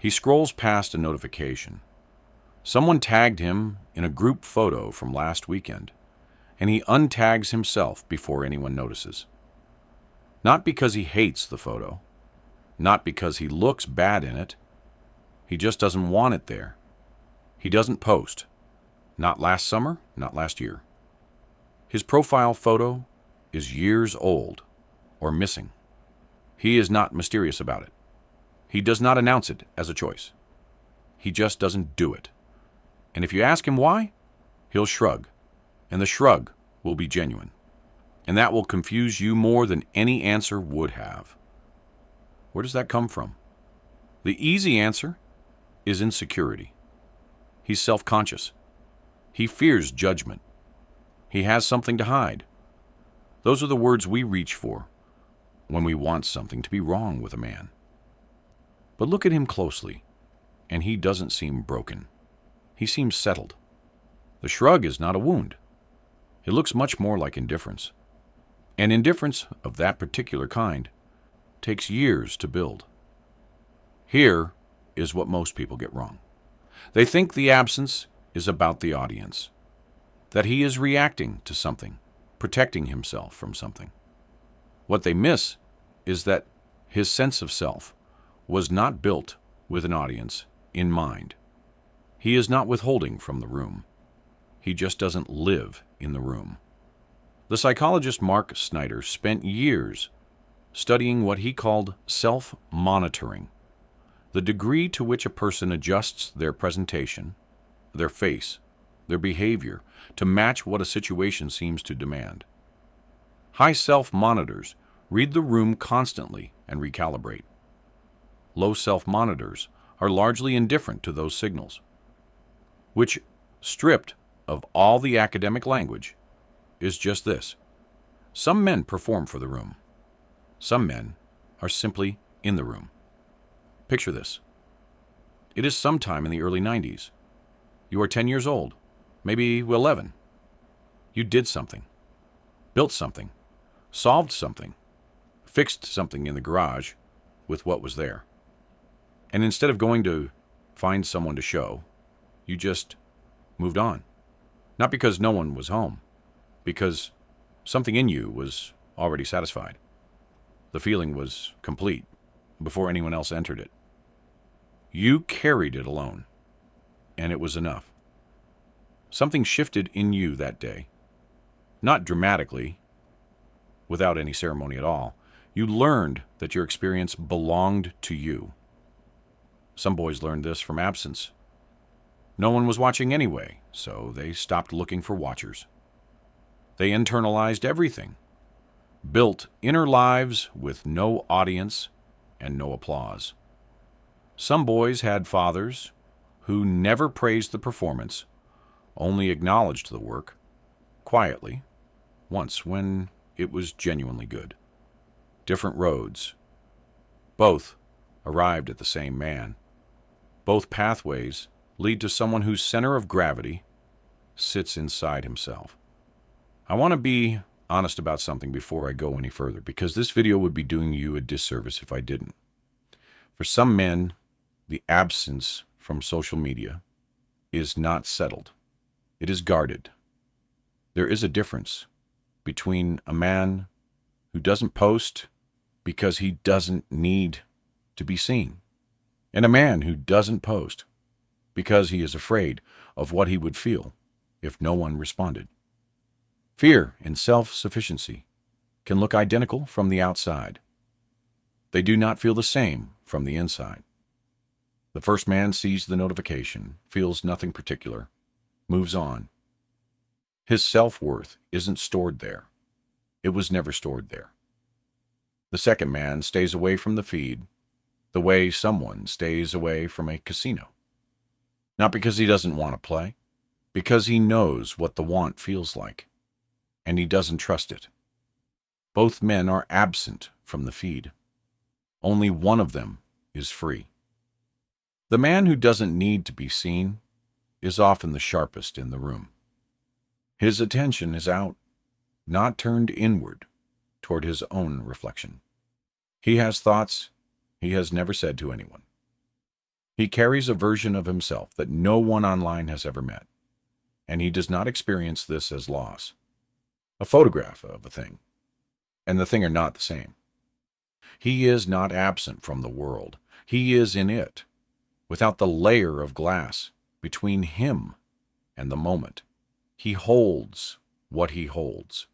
He scrolls past a notification. Someone tagged him in a group photo from last weekend, and he untags himself before anyone notices. Not because he hates the photo, not because he looks bad in it. He just doesn't want it there. He doesn't post. Not last summer, not last year. His profile photo is years old or missing. He is not mysterious about it. He does not announce it as a choice. He just doesn't do it. And if you ask him why, he'll shrug, and the shrug will be genuine. And that will confuse you more than any answer would have. Where does that come from? The easy answer is insecurity. He's self-conscious. He fears judgment. He has something to hide. Those are the words we reach for when we want something to be wrong with a man. But look at him closely, and he doesn't seem broken. He seems settled. The shrug is not a wound. It looks much more like indifference. And indifference of that particular kind takes years to build. Here is what most people get wrong. They think the absence is about the audience, that he is reacting to something, protecting himself from something. What they miss is that his sense of self was not built with an audience in mind. He is not withholding from the room. He just doesn't live in the room. The psychologist Mark Snyder spent years studying what he called self-monitoring, the degree to which a person adjusts their presentation, their face, their behavior to match what a situation seems to demand. High self-monitors read the room constantly and recalibrate. Low self-monitors are largely indifferent to those signals, which, stripped of all the academic language, is just this. Some men perform for the room. Some men are simply in the room. Picture this. It is sometime in the early 90s. You are 10 years old, maybe 11. You did something, built something, solved something, fixed something in the garage with what was there. And instead of going to find someone to show, you just moved on. Not because no one was home, because something in you was already satisfied. The feeling was complete before anyone else entered it. You carried it alone, and it was enough. Something shifted in you that day. Not dramatically, without any ceremony at all. You learned that your experience belonged to you. Some boys learned this from absence. No one was watching anyway, so they stopped looking for watchers. They internalized everything, built inner lives with no audience and no applause. Some boys had fathers who never praised the performance, only acknowledged the work, quietly, once when it was genuinely good. Different roads. Both arrived at the same man. Both pathways lead to someone whose center of gravity sits inside himself. I want to be honest about something before I go any further, because this video would be doing you a disservice if I didn't. For some men, the absence from social media is not settled. It is guarded. There is a difference between a man who doesn't post because he doesn't need to be seen, and a man who doesn't post because he is afraid of what he would feel if no one responded. Fear and self-sufficiency can look identical from the outside. They do not feel the same from the inside. The first man sees the notification, feels nothing particular, moves on. His self-worth isn't stored there. It was never stored there. The second man stays away from the feed the way someone stays away from a casino. Not because he doesn't want to play, because he knows what the want feels like, and he doesn't trust it. Both men are absent from the feed. Only one of them is free. The man who doesn't need to be seen is often the sharpest in the room. His attention is out, not turned inward toward his own reflection. He has thoughts he has never said to anyone. He carries a version of himself that no one online has ever met, and he does not experience this as loss. A photograph of a thing and the thing are not the same. He is not absent from the world. He is in it, without the layer of glass between him and the moment. He holds what he holds,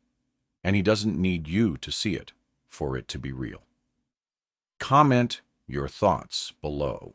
and he doesn't need you to see it for it to be real. Comment your thoughts below.